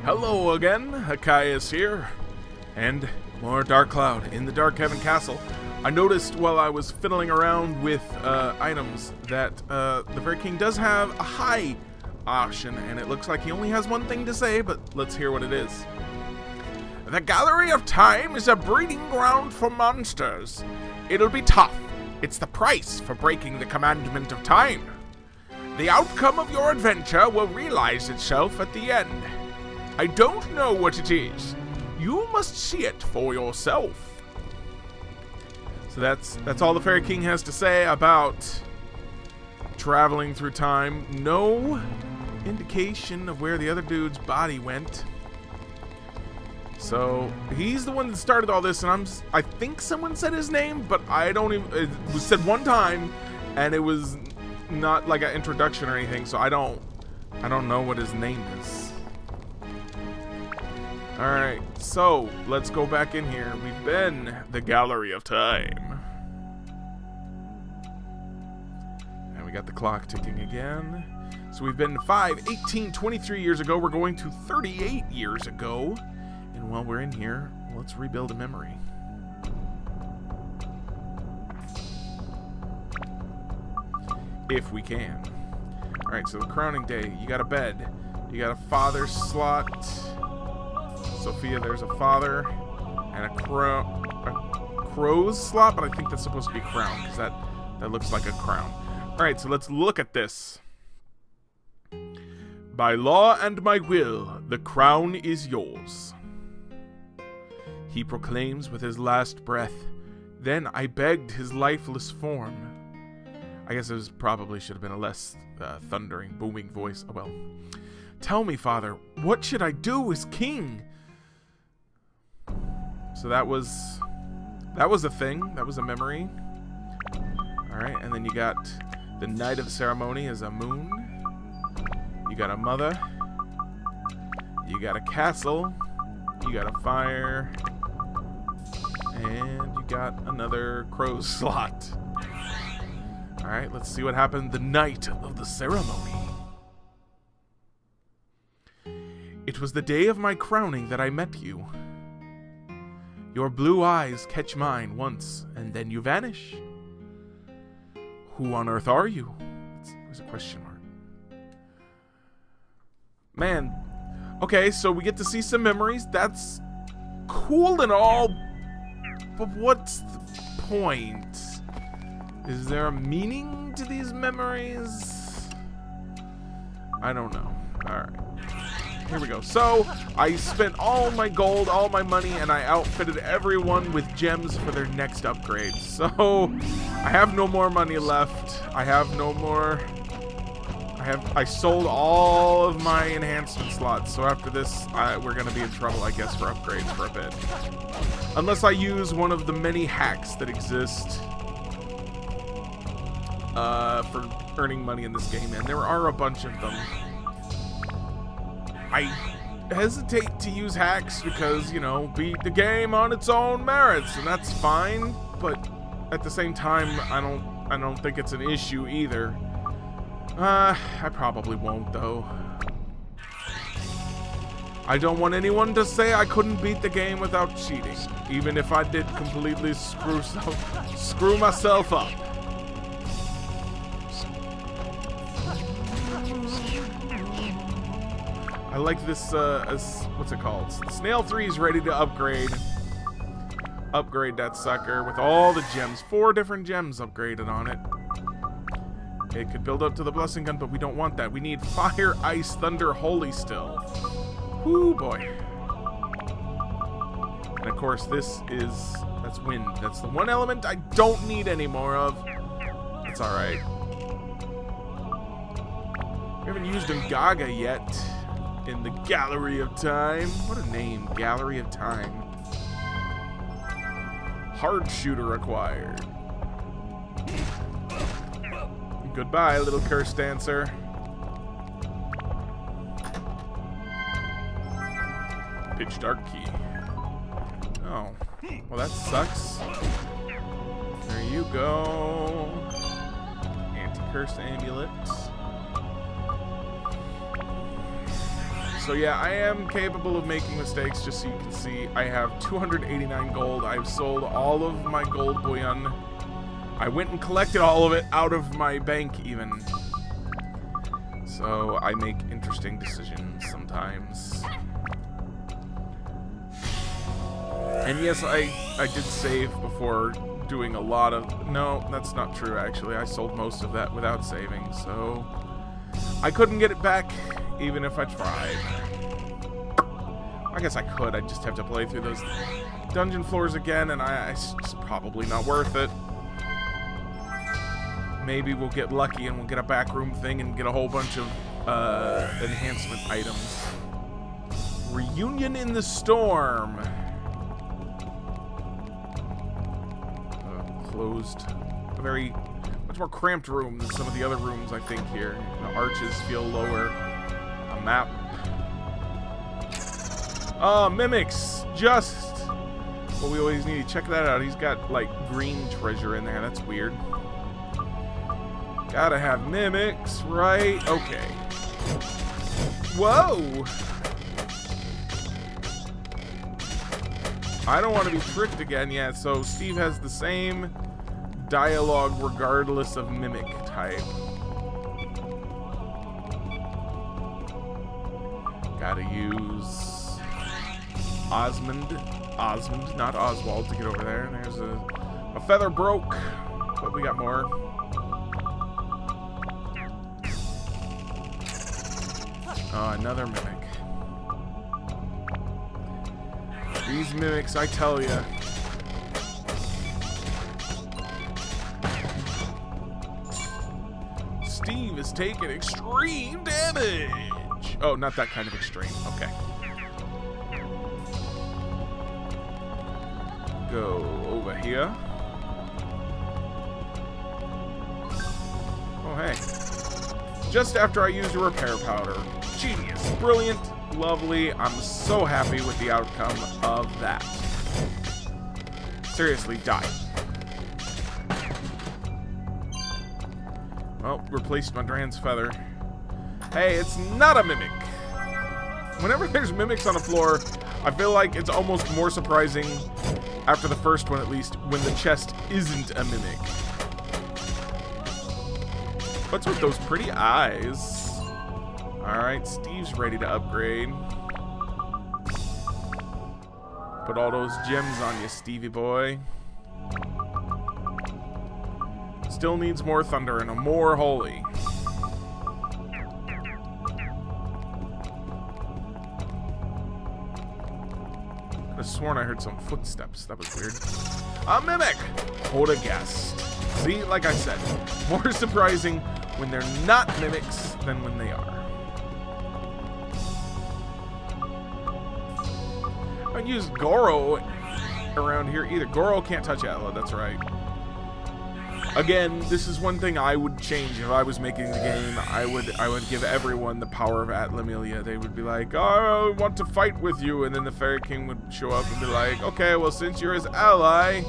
Hello again, Hokius here, and more Dark Cloud in the Dark Heaven Castle. I noticed while I was fiddling around with items that the Fairy King does have a high option, and it looks like he only has one thing to say, but let's hear what it is. The Gallery of Time is a breeding ground for monsters. It'll be tough. It's the price for breaking the commandment of time. The outcome of your adventure will realize itself at the end. I don't know what it is. You must see it for yourself. So that's all the Fairy King has to say about traveling through time. No indication of where the other dude's body went. So he's the one that started all this, and I think someone said his name, but I don't even. It was said one time, and it was not like an introduction or anything. So I don't know what his name is. Alright, so let's go back in here. We've been the Gallery of Time. And we got the clock ticking again. So we've been 5, 18, 23 years ago. We're going to 38 years ago. And while we're in here, let's rebuild a memory. If we can. Alright, so the crowning day. You got a bed. You got a father slot. Sophia, there's a father and a crow's slot, but I think that's supposed to be a crown because that looks like a crown. All right, so let's look at this. By law and my will, the crown is yours. He proclaims with his last breath. Then I begged his lifeless form. I guess it probably should have been a less thundering, booming voice. Oh well. Tell me, Father, what should I do as king? So that was a thing. That was a memory. Alright, and then you got the night of the ceremony is a moon. You got a mother. You got a castle. You got a fire. And you got another crow's slot. Alright, let's see what happened the night of the ceremony. It was the day of my crowning that I met you. Your blue eyes catch mine once, and then you vanish. Who on earth are you? There's a question mark. Man, okay, so we get to see some memories. That's cool and all, but what's the point? Is there a meaning to these memories? I don't know. Alright. Here we go. So, I spent all my gold, all my money, and I outfitted everyone with gems for their next upgrade. So, I have no more money left. I have no more... I sold all of my enhancement slots. So after this, we're going to be in trouble, I guess, for upgrades for a bit. Unless I use one of the many hacks that exist for earning money in this game. And there are a bunch of them. I hesitate to use hacks because, you know, beat the game on its own merits, and that's fine, but at the same time, I don't think it's an issue either. I probably won't, though. I don't want anyone to say I couldn't beat the game without cheating, even if I did completely screw myself up. I like this, what's it called? Snail 3 is ready to upgrade that sucker with all the gems. 4 different gems upgraded on it. It could build up to the blessing gun, but we don't want that. We need fire, ice, thunder, holy still. Whoo, boy. And of course, that's wind. That's the one element I don't need any more of. It's alright. We haven't used Gaga yet. In the Gallery of Time. What a name, Gallery of Time. Hard shooter acquired. Goodbye, little curse dancer. Pitch dark key. Oh, well that sucks. There you go. Anti-curse amulet. So yeah, I am capable of making mistakes, just so you can see. I have 289 gold. I've sold all of my gold bullion. I went and collected all of it out of my bank even. So I make interesting decisions sometimes. And yes, I did save before doing a lot of... No, that's not true actually. I sold most of that without saving, so... I couldn't get it back even if I tried. I guess I could. I'd just have to play through those dungeon floors again, and it's just probably not worth it. Maybe we'll get lucky and we'll get a backroom thing and get a whole bunch of enhancement items. Reunion in the Storm. Closed. A very much more cramped room than some of the other rooms, I think, here. The arches feel lower. A map. Oh, mimics! Just what we always need. Check that out. He's got, like, green treasure in there. That's weird. Gotta have mimics, right? Okay. Whoa! I don't want to be tricked again yet, so Steve has the same dialogue regardless of mimic type. Gotta use Osmond, not Oswald, to get over there. There's a feather broke, but we got more. Oh, another mimic. These mimics, I tell ya. Steve is taking extreme damage. Oh, not that kind of extreme. Okay. Go over here. Oh, hey. Just after I used a repair powder. Genius. Brilliant. Lovely. I'm so happy with the outcome of that. Seriously, die. Well, replaced Madran's feather. Hey, it's not a mimic. Whenever there's mimics on the floor, I feel like it's almost more surprising, after the first one at least, when the chest isn't a mimic. What's with those pretty eyes? Alright, Steve's ready to upgrade. Put all those gems on you, Stevie boy. Still needs more thunder and a more holy. Could have sworn I heard some footsteps. That was weird. A mimic! Hold a guest. See, like I said, more surprising when they're not mimics than when they are. I don't use Goro around here either. Goro can't touch Atla, that's right. Again, this is one thing I would change if I was making the game. I would give everyone the power of Atla-Melia. They would be like, oh, I want to fight with you, and then the Fairy King would show up and be like, okay, well, since you're his ally,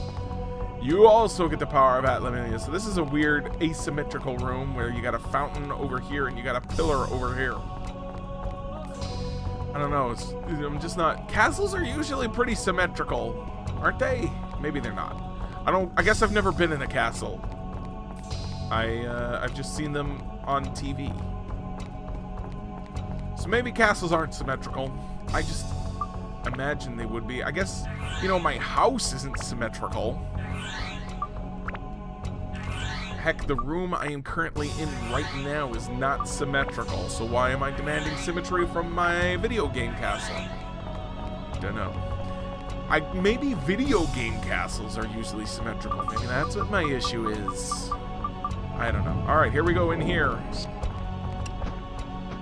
you also get the power of Atla-Melia. So this is a weird asymmetrical room where you got a fountain over here and you got a pillar over here. I don't know, I'm just not... Castles are usually pretty symmetrical, aren't they? Maybe they're not. I guess I've never been in a castle. I've just seen them on TV. So maybe castles aren't symmetrical. I just imagine they would be. I guess, you know, my house isn't symmetrical. Heck, the room I am currently in right now is not symmetrical, so why am I demanding symmetry from my video game castle? Dunno. Maybe video game castles are usually symmetrical. Maybe that's what my issue is. I don't know. Alright, here we go in here.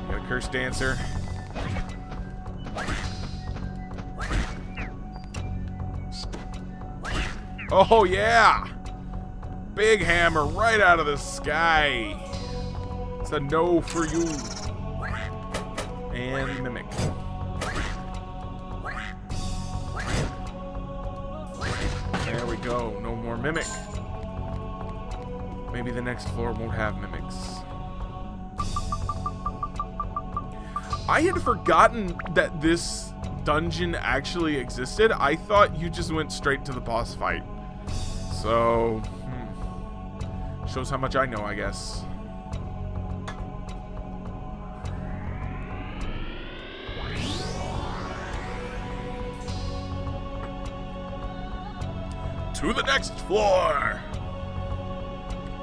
Got a Curse Dancer. Oh, yeah! Big hammer right out of the sky. It's a no for you. And Mimic. There we go. No more Mimic. Maybe the next floor won't have Mimics. I had forgotten that this dungeon actually existed. I thought you just went straight to the boss fight. So, shows how much I know, I guess. To the next floor!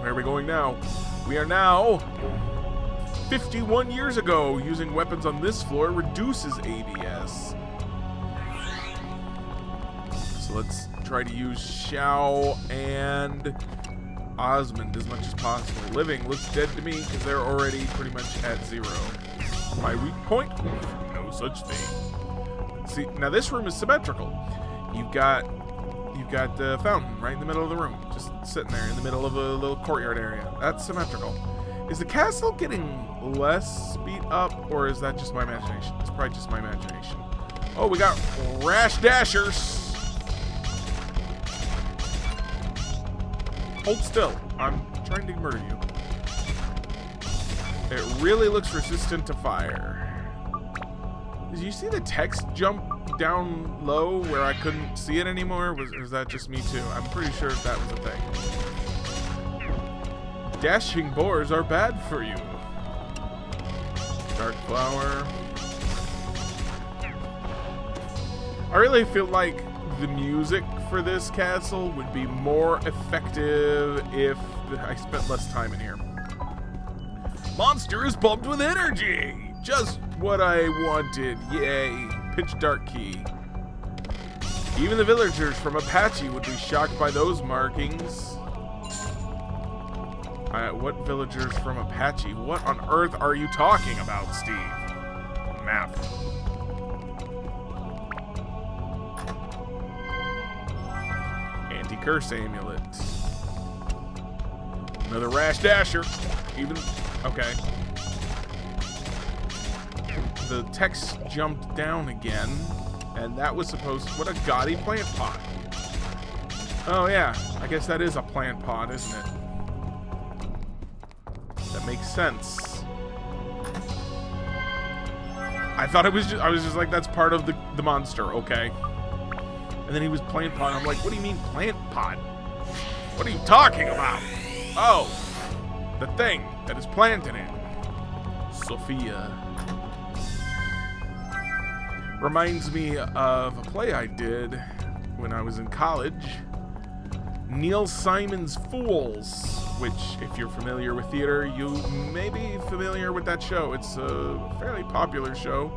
Where are we going now? We are now 51 years ago. Using weapons on this floor reduces ADS. So let's try to use Xiao and Osmond as much as possible. Living looks dead to me because they're already pretty much at 0. My weak point? No such thing. See, now this room is symmetrical. You've got the fountain right in the middle of the room, just sitting there in the middle of a little courtyard area. That's symmetrical. Is the castle getting less speed up, or is that just my imagination? It's probably just my imagination. Oh, we got rash dashers. Hold still. I'm trying to murder you. It really looks resistant to fire. Did you see the text jump down low where I couldn't see it anymore? Was that just me too? I'm pretty sure that was a thing. Dashing boars are bad for you. Dark flower. I really feel like the music for this castle would be more effective if I spent less time in here. Monster is pumped with energy! Just what I wanted. Yay. Pitch dark key. Even the villagers from Apache would be shocked by those markings. What villagers from Apache? What on earth are you talking about, Steve? Map. Anti-curse amulet. Another rash dasher. Okay. The text jumped down again, and that was supposed to... What a gaudy plant pot. Oh yeah, I guess that is a plant pot, isn't it? That makes sense. I thought it was just... I was just like, that's part of the monster, okay. And then he was plant pot. I'm like, what do you mean plant pot? What are you talking about? Oh, the thing that is planted in. Sophia. Reminds me of a play I did when I was in college. Neil Simon's Fools, which, if you're familiar with theater, you may be familiar with that show. It's a fairly popular show.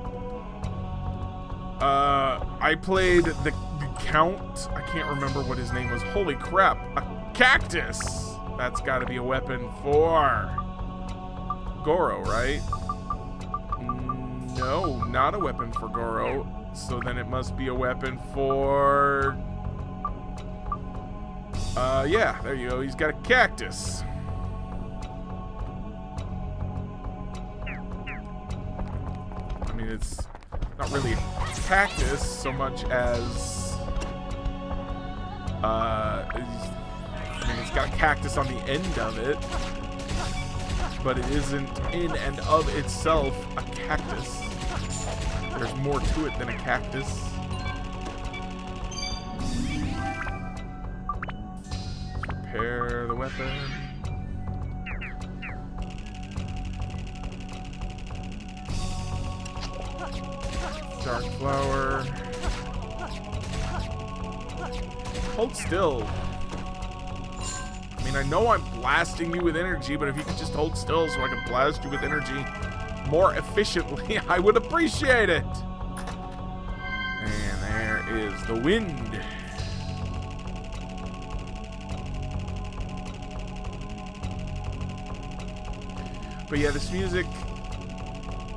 I played the Count. I can't remember what his name was. Holy crap. A cactus! That's got to be a weapon for Goro, right? No, not a weapon for Goro. So then it must be a weapon for... yeah, there you go. He's got a cactus. I mean, it's not really a cactus so much as... it's got a cactus on the end of it. But it isn't in and of itself a cactus. There's more to it than a cactus. Repair the weapon. Dark flower. Hold still. I mean, I know I'm blasting you with energy, but if you could just hold still so I can blast you with energy more efficiently, I would appreciate it. And there is the wind. But yeah, this music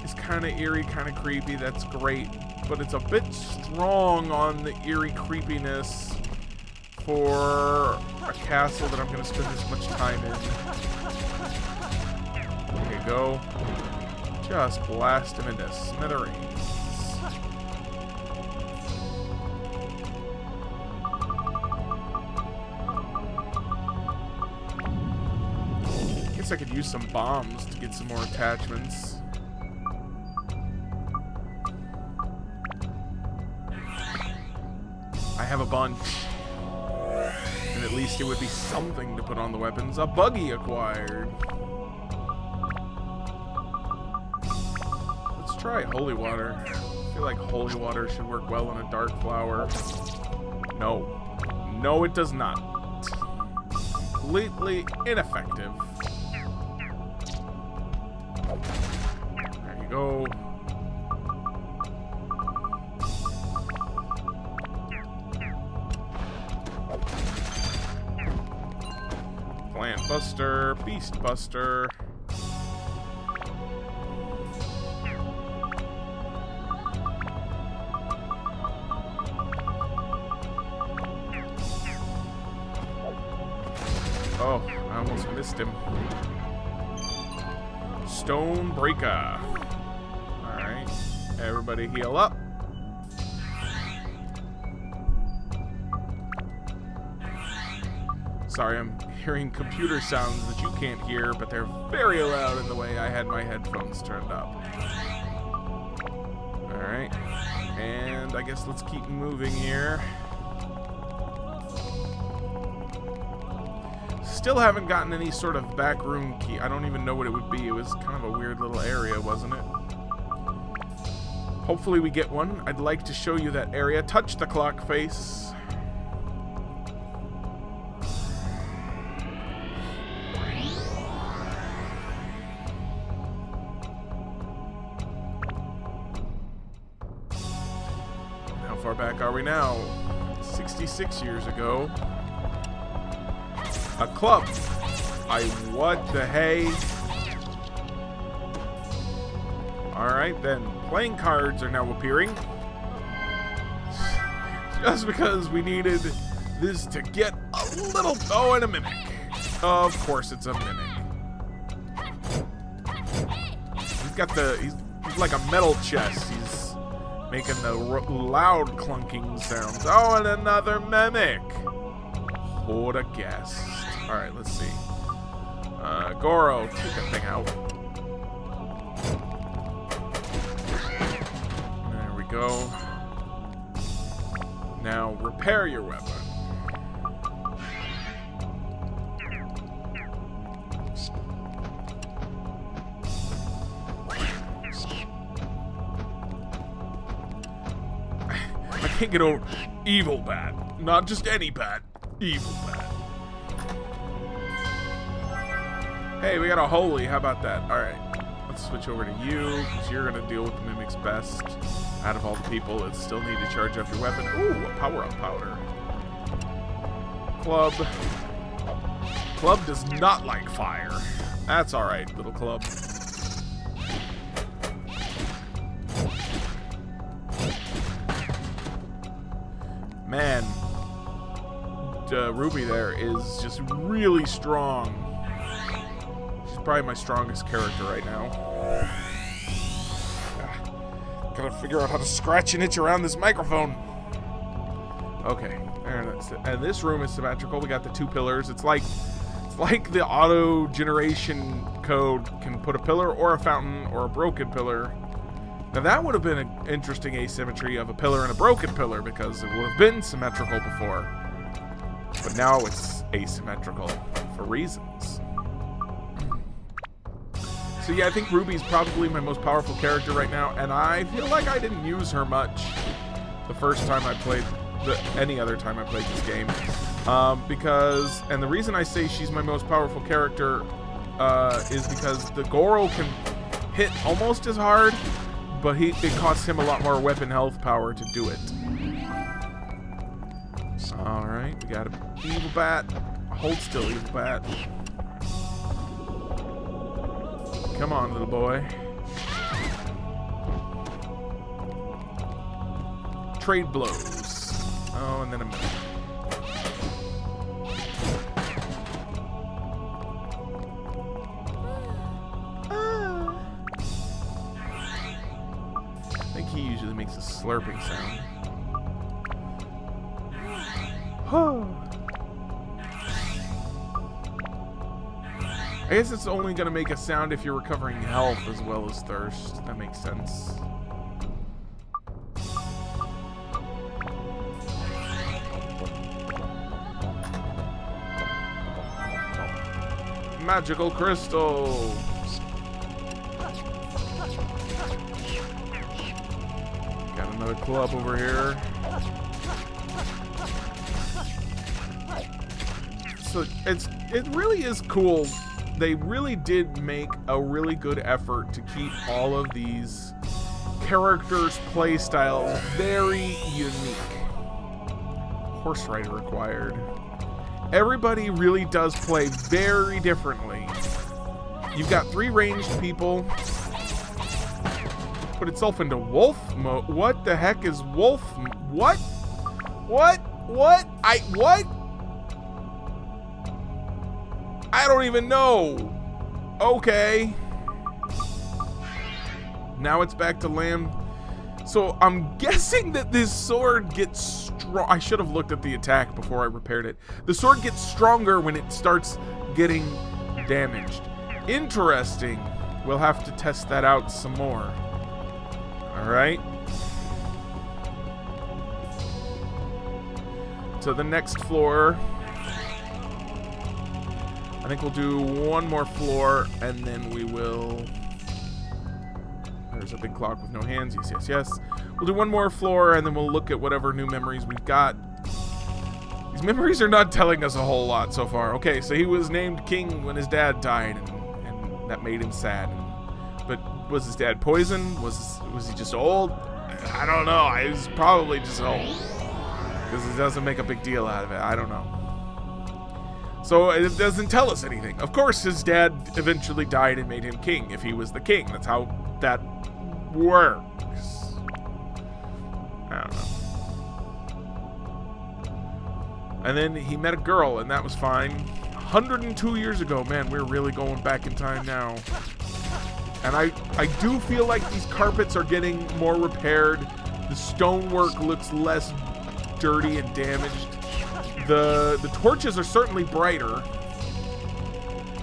is kind of eerie, kind of creepy. That's great. But it's a bit strong on the eerie creepiness for a castle that I'm going to spend this much time in. Okay, go. Just blast him into smithereens. Guess I could use some bombs to get some more attachments. I have a bunch. And at least it would be something to put on the weapons. A buggy acquired. Let's try holy water. I feel like holy water should work well on a dark flower. No. No, it does not. Completely ineffective. There you go. Plant Buster, Beast Buster. Oh, I almost missed him. Stone Breaker. Alright, everybody heal up. Sorry, I'm hearing computer sounds that you can't hear, but they're very loud in the way I had my headphones turned up. Alright, and I guess let's keep moving here. Still haven't gotten any sort of back room key. I don't even know what it would be. It was kind of a weird little area, wasn't it? Hopefully we get one. I'd like to show you that area. Touch the clock face. How far back are we now? 66 years ago. A club. What the hey? Alright then. Playing cards are now appearing. Just because we needed this to get a little... Oh, and a mimic. Of course it's a mimic. He's got the... He's like a metal chest. He's making the loud clunking sounds. Oh, and another mimic. What a guess. Alright, let's see. Goro, take that thing out. There we go. Now, repair your weapon. I can't get over evil bat. Not just any bat. Evil bat. Hey, we got a holy. How about that? Alright. Let's switch over to you, because you're going to deal with the mimics best. Out of all the people that still need to charge up your weapon. Ooh, a power-up powder. Club. Club does not like fire. That's alright, little club. Man. Ruby there is just really strong. She's probably my strongest character right now. Gotta figure out how to scratch and itch around this microphone. Okay, and that's it. And this room is symmetrical. We got the two pillars. It's like the auto generation code can put a pillar or a fountain or a broken pillar. Now that would have been an interesting asymmetry of a pillar and a broken pillar, because it would have been symmetrical before. But now it's asymmetrical for reasons. So yeah, I think Ruby's probably my most powerful character right now, and I feel like I didn't use her much the first time I played, any other time I played this game. Because, and the reason I say she's my most powerful character is because the Goro can hit almost as hard, but it costs him a lot more weapon health power to do it. Alright, we got an evil bat. Hold still, evil bat. Come on, little boy. Trade blows. Oh, and then a minute. I think he usually makes a slurping sound. I guess it's only going to make a sound if you're recovering health as well as thirst. That makes sense. magical crystals. Got another club over here. So it really is cool. They really did make a really good effort to keep all of these characters' playstyles very unique. Horse rider required. Everybody really does play very differently. You've got 3 ranged people. Put itself into wolf mode. What the heck is wolf? What? What? What? What? I don't even know. Okay. Now it's back to lamb. So I'm guessing that this sword gets strong. I should have looked at the attack before I repaired it. The sword gets stronger when it starts getting damaged. Interesting. We'll have to test that out some more. All right. To the next floor. I think we'll do one more floor, and then we will... There's a big clock with no hands. Yes, yes, yes. We'll do one more floor, and then we'll look at whatever new memories we've got. These memories are not telling us a whole lot so far. Okay, so he was named king when his dad died, and that made him sad. But was his dad poisoned? Was he just old? I don't know. He was probably just old. Because it doesn't make a big deal out of it. I don't know. So it doesn't tell us anything. Of course, his dad eventually died and made him king if he was the king. That's how that works. I don't know. And then he met a girl, and that was fine. 102 years ago. Man, we're really going back in time now. And I do feel like these carpets are getting more repaired. The stonework looks less dirty and damaged. The torches are certainly brighter.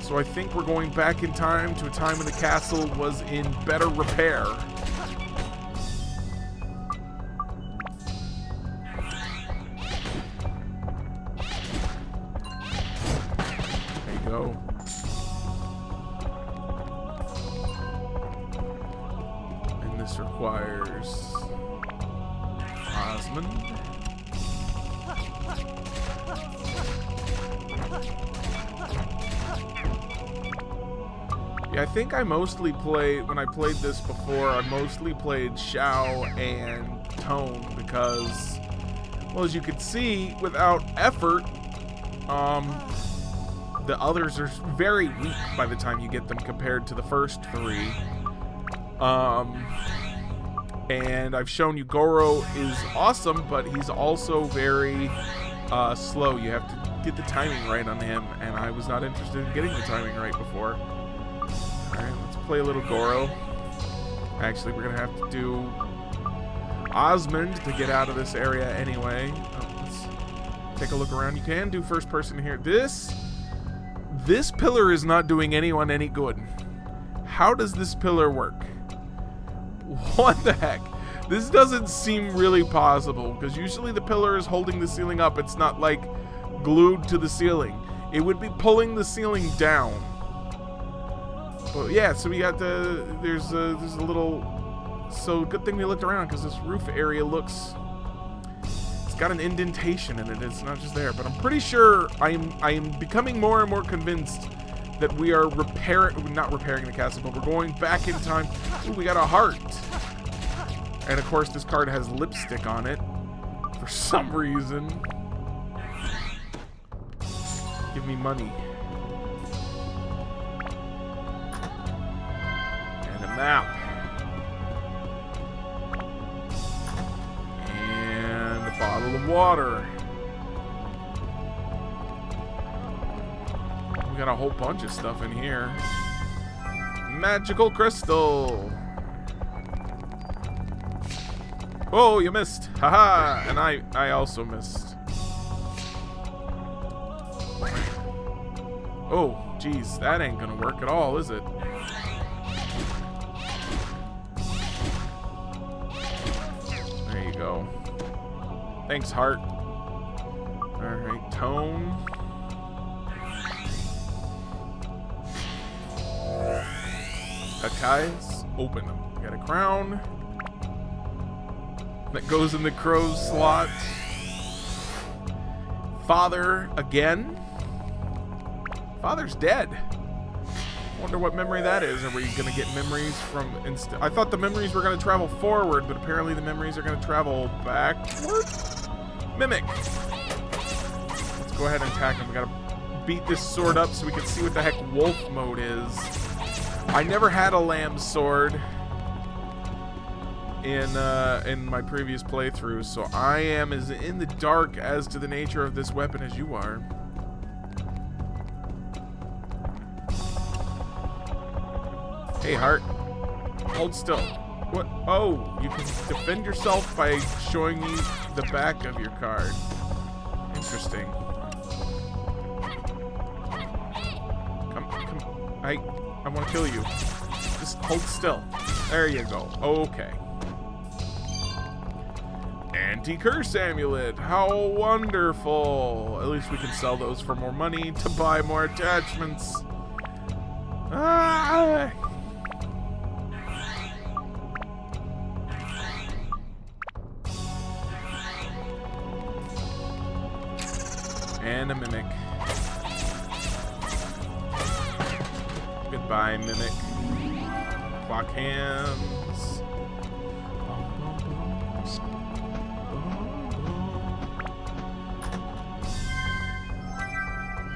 So I think we're going back in time to a time when the castle was in better repair. There you go. And this requires Osmond. Yeah, I think I mostly played, when I played this before, I mostly played Xiao and Tone because, well, as you can see, without effort, the others are very weak by the time you get them compared to the first 3. And I've shown you Goro is awesome, but he's also very slow. You have to get the timing right on him, and I was not interested in getting the timing right before. Alright, let's play a little Goro. Actually, we're going to have to do Osmond to get out of this area anyway. Let's take a look around. You can do first person here. This pillar is not doing anyone any good. How does this pillar work? What the heck? This doesn't seem really possible, because usually the pillar is holding the ceiling up. It's not like glued to the ceiling. It would be pulling the ceiling down. But yeah, so we got there's a little, so good thing we looked around, because this roof area looks, it's got an indentation in it. It's not just there, but I'm pretty sure I am becoming more and more convinced that we are not repairing the castle, but we're going back in time. Ooh, we got a heart. And of course this card has lipstick on it for some reason. Give me money. And a map. And a bottle of water. We got a whole bunch of stuff in here. Magical crystal. Oh, you missed. Haha. And I also missed. Oh, geez. That ain't gonna work at all, is it? There you go. Thanks, heart. Alright, tone. Hokius, open them. We got a crown that goes in the crow's slot. Father again. Father's dead. Wonder what memory that is. Are we gonna get memories from I thought the memories were gonna travel forward, but apparently the memories are gonna travel backward? Mimic. Let's go ahead and attack him. We gotta beat this sword up so we can see what the heck wolf mode is. I never had a lamb sword in my previous playthrough, so I am as in the dark as to the nature of this weapon as you are. Hey, heart. Hold still. What? Oh, you can defend yourself by showing me the back of your card. Interesting. Come. I want to kill you. Just hold still. There you go. Okay. Anti-curse amulet. How wonderful. At least we can sell those for more money to buy more attachments. Ah! And a mimic. Goodbye, mimic. Clock hands.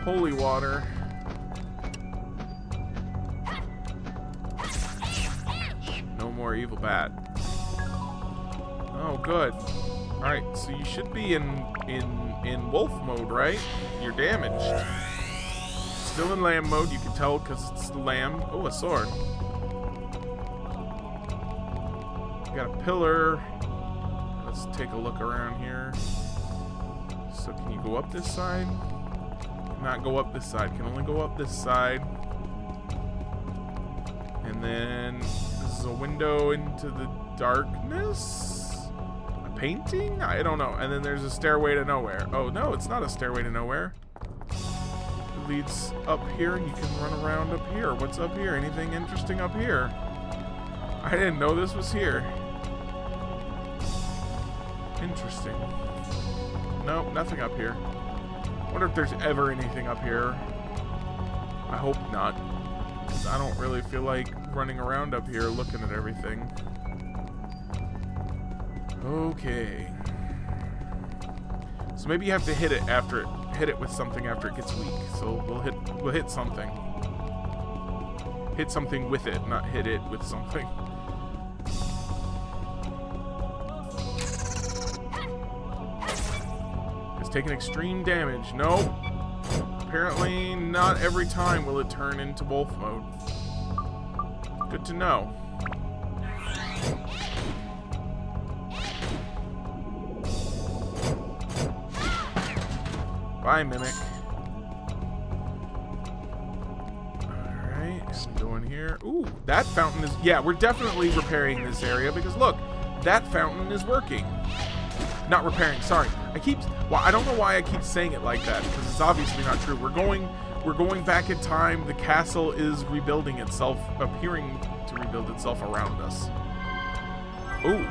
Holy water. No more evil bat. Oh, good. Alright, so you should be in wolf mode, right? You're damaged. Still in lamb mode, you can tell because it's lamb. Oh, a sword. Got a pillar. Let's take a look around here. So can you go up this side? Cannot go up this side. Can only go up this side. And then this is a window into the darkness? Painting? I don't know. And then there's a stairway to nowhere. Oh, no, it's not a stairway to nowhere. It leads up here, and you can run around up here. What's up here? Anything interesting up here? I didn't know this was here. Interesting. Nope, nothing up here. Wonder if there's ever anything up here. I hope not. 'Cause I don't really feel like running around up here looking at everything. Okay. So maybe you have to hit it with something after it gets weak. So we'll hit something. Hit something with it, not hit it with something. It's taking extreme damage. Nope. Apparently not every time will it turn into wolf mode. Good to know. Bye, mimic. Alright, go in here. Ooh, that fountain is... Yeah, we're definitely repairing this area because, look, that fountain is working. Not repairing, sorry. Well, I don't know why I keep saying it like that because it's obviously not true. We're going back in time. The castle is rebuilding itself, appearing to rebuild itself around us. Ooh,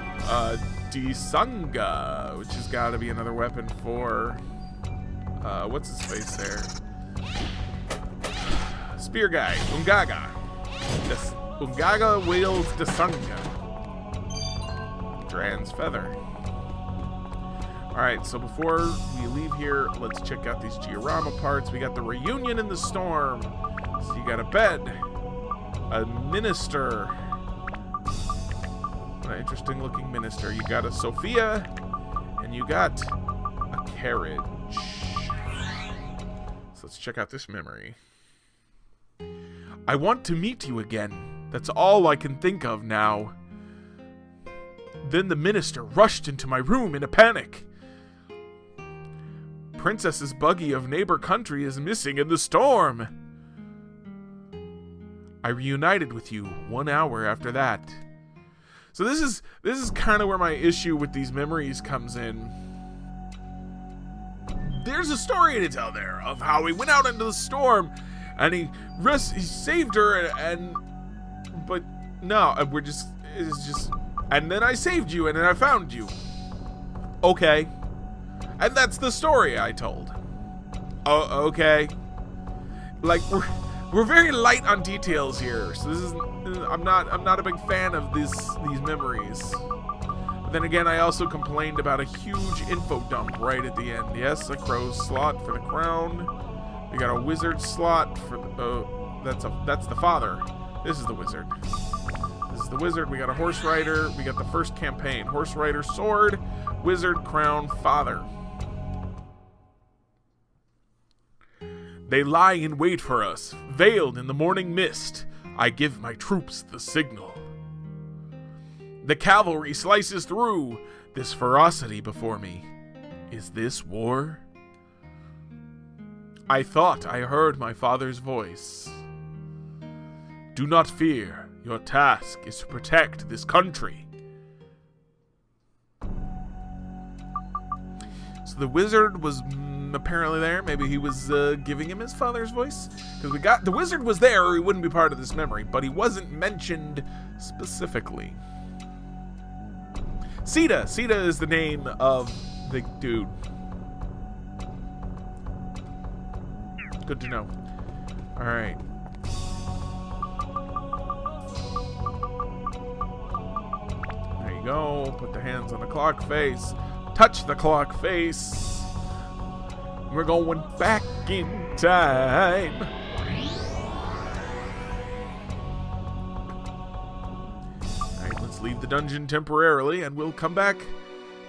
Disunga, which has got to be another weapon for... what's his face there? Spear guy, Ungaga. Ungaga wields Disunga. Dran's feather. Alright, so before we leave here, let's check out these diorama parts. We got the reunion in the storm. So you got a bed, a minister. What an interesting looking minister. You got a Sophia, and you got a carriage. Let's check out this memory. I want to meet you again. That's all I can think of now. Then the minister rushed into my room in a panic. Princess's buggy of neighbor country is missing in the storm. I reunited with you 1 hour after that. So this is kind of where my issue with these memories comes in. There's a story to tell there of how he went out into the storm and he saved her and but no, it's just, and then I saved you, and then I found you. Okay. And that's the story I told. Oh, okay. Like, we're very light on details here, so this is, I'm not a big fan of these memories. But then again, I also complained about a huge info dump right at the end. Yes, a crow slot for the crown. We got a wizard slot for that's the father. This is the wizard. This is the wizard. We got a horse rider. We got the first campaign. Horse rider, sword, wizard, crown, father. They lie in wait for us, veiled in the morning mist. I give my troops the signal. The cavalry slices through. This ferocity before me. Is this war? I thought I heard my father's voice. Do not fear. Your task is to protect this country. So the wizard was apparently there. Maybe he was giving him his father's voice. Because the wizard was there, or he wouldn't be part of this memory. But he wasn't mentioned specifically. Sita. Sita is the name of the dude. Good to know. Alright. There you go. Put the hands on the clock face. Touch the clock face. We're going back in time. Alright, let's leave the dungeon temporarily, and we'll come back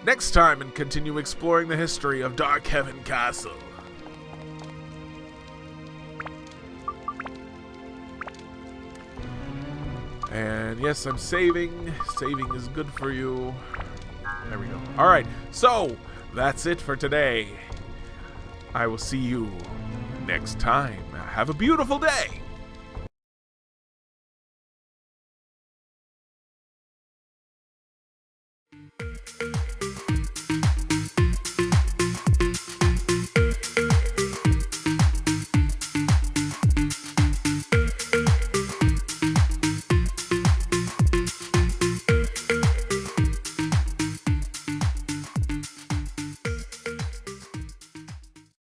next time and continue exploring the history of Darkhaven Castle. And yes, I'm saving. Saving is good for you. There we go. Alright, so that's it for today. I will see you next time. Have a beautiful day.